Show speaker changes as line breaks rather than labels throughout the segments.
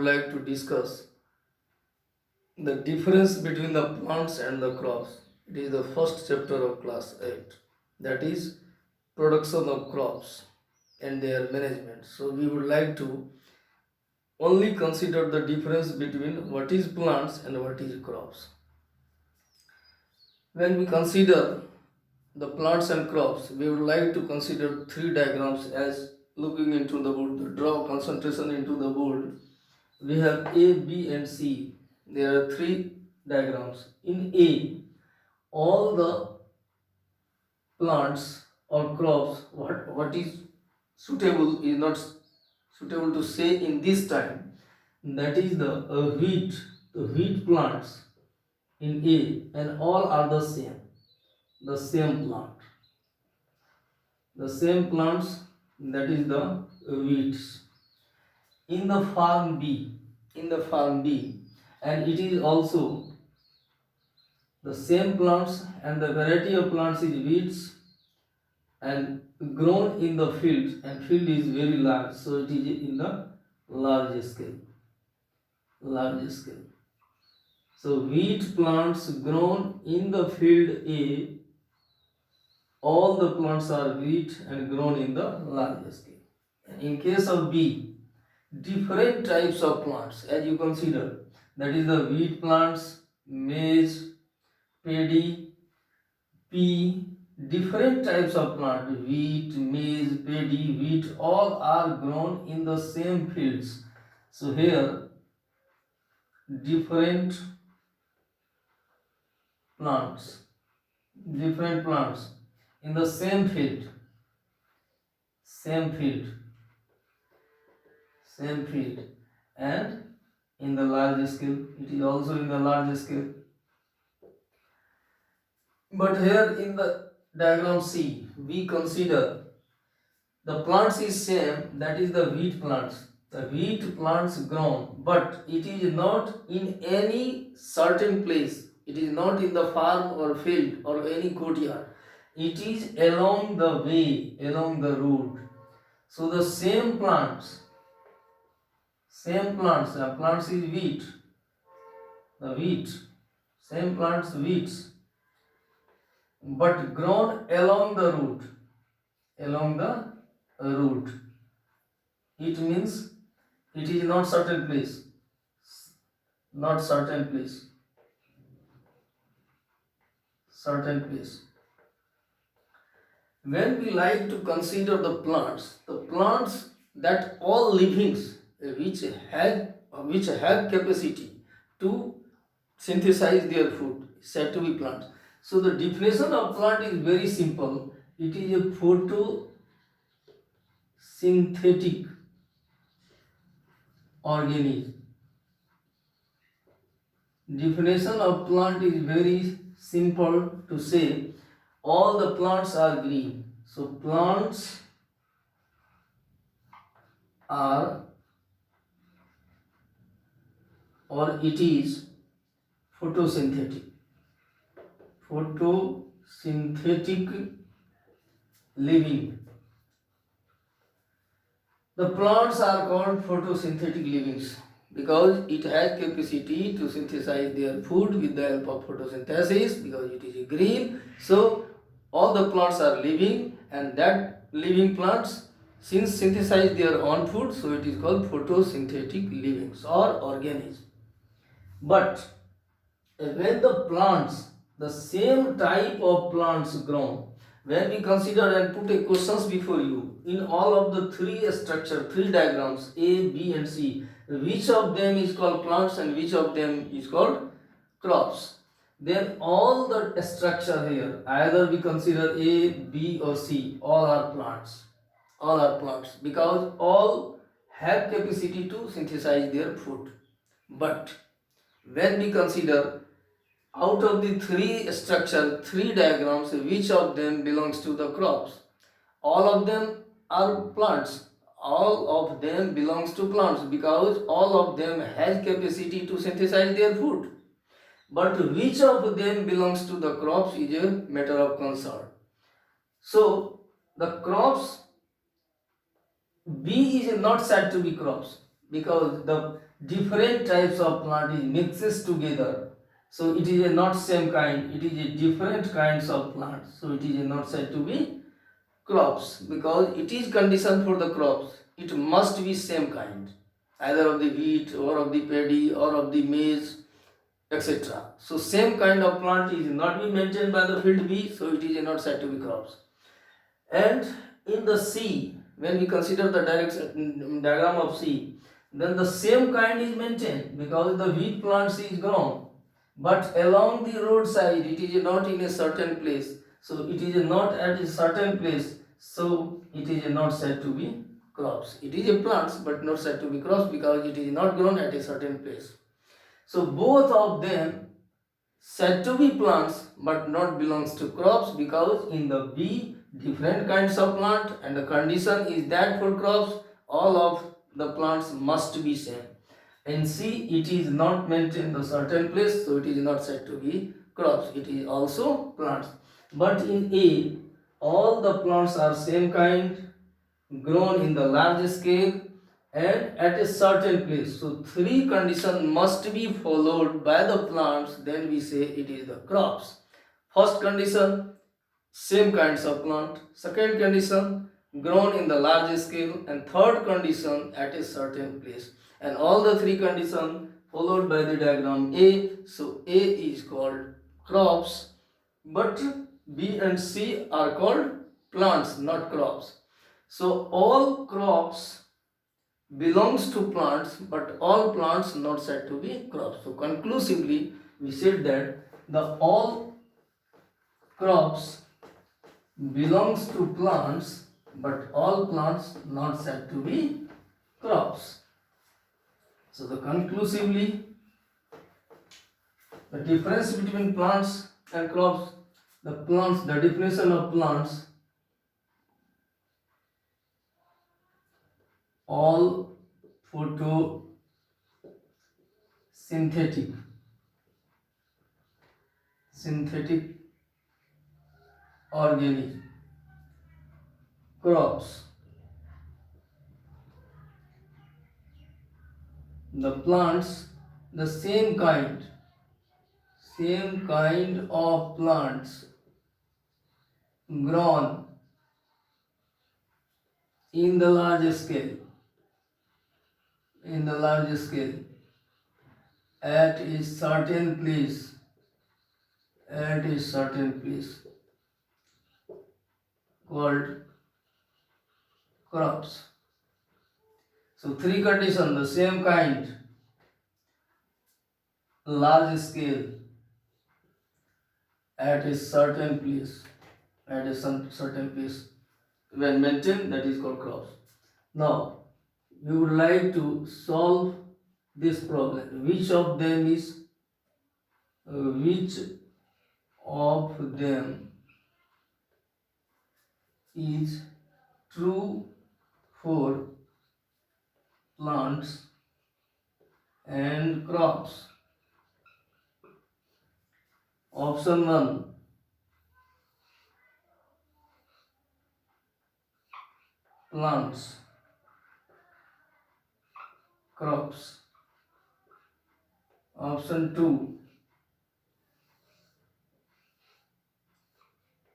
would like to discuss the difference between the plants and the crops. It is the first chapter of class 8, that is production of crops and their management. So we would like to only consider the difference between what is plants and what is crops. When we consider the plants and crops, we would like to consider three diagrams as looking into the board. The draw concentration into the board. We have A, B, and C. There are three diagrams. In A, all the plants or crops, what is suitable is not suitable to say in this time. That is the wheat plants in A, and all are the same plant. The same plants, that is the wheats. In the farm B, and it is also the same plants, and the variety of plants is wheats and grown in the field, and field is very large, so it is in the large scale. So wheat plants grown in the field A, all the plants are wheat and grown in the large scale. And in case of B, different types of plants as you consider, that is the wheat plants, maize, paddy, pea, different types of plant, wheat, maize, paddy, wheat, all are grown in the same fields. So here different plants in the same field, and in the large scale, it is also in the large scale. But here in the diagram C, we consider the plants is same, that is the wheat plants. The wheat plants grown, but it is not in any certain place. It is not in the farm or field or any courtyard. It is along the way, along the road. So the the plants is wheat, same plants wheats, but grown along the route, along the route. It means it is not certain place, certain place. When we like to consider the plants that all livings which have capacity to synthesize their food said to be plants. So the definition of plant is very simple. It is a photosynthetic organism. Definition of plant is very simple to say. All the plants are green. So plants are, or it is photosynthetic living. The plants are called photosynthetic livings because it has capacity to synthesize their food with the help of photosynthesis, because it is green. So all the plants are living, and that living plants since synthesize their own food, so it is called photosynthetic livings or organisms. But when the same type of plants grown, when we consider and put a questions before you, in all of the three diagrams A, B and C, which of them is called plants and which of them is called crops, then all the structure here, either we consider A, B or C, all are plants, because all have capacity to synthesize their food. But when we consider out of the three diagrams, which of them belongs to the crops? All of them are plants. All of them belongs to plants because all of them has capacity to synthesize their food. But which of them belongs to the crops is a matter of concern. So the crops B is not said to be crops because different types of plant is mixes together, so it is a not same kind, it is a different kinds of plants, so it is not said to be crops, because it is condition for the crops, it must be same kind, either of the wheat or of the paddy or of the maize, etc. So same kind of plant is not be maintained by the field bee, so it is not said to be crops. And in the sea, when we consider the diagram of sea, then the same kind is maintained, because the wheat plants is grown, but along the roadside it is not in a certain place, so it is not at a certain place, so it is not said to be crops. It is a plants but not said to be crops, because it is not grown at a certain place. So both of them said to be plants but not belongs to crops, because in the bee different kinds of plant, and the condition is that for crops all of the plants must be same. In C it is not maintained a certain place, so it is not said to be crops, it is also plants. But in A all the plants are same kind, grown in the large scale and at a certain place. So three conditions must be followed by the plants, then we say it is the crops. First condition, same kinds of plant. Second condition, grown in the large scale. And third condition, at a certain place. And all the three conditions followed by the diagram A. So A is called crops, but B and C are called plants, not crops. So all crops belongs to plants, but all plants not said to be crops. So conclusively we said that the all crops belongs to plants, but all plants not said to be crops. So the conclusively the difference between plants and crops, the definition of plants, all photosynthetic organic crops, the plants, the same kind of plants grown in the large scale at a certain place called crops. So three conditions, the same kind, large scale, at a certain place, when maintained, that is called crops. Now we would like to solve this problem. Which of them is true for plants and crops? Option 1, plants, crops. Option 2,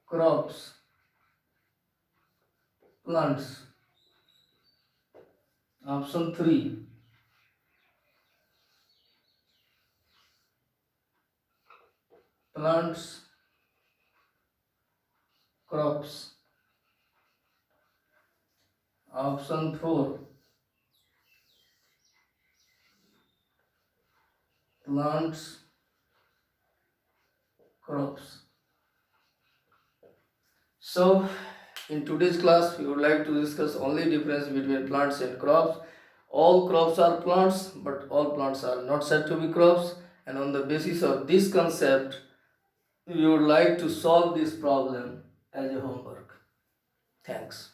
crops, plants. Option 3, plants, crops. Option 4, plants, crops. So in today's class we would like to discuss only difference between plants and crops. All crops are plants, but all plants are not said to be crops, and on the basis of this concept we would like to solve this problem as a homework. Thanks.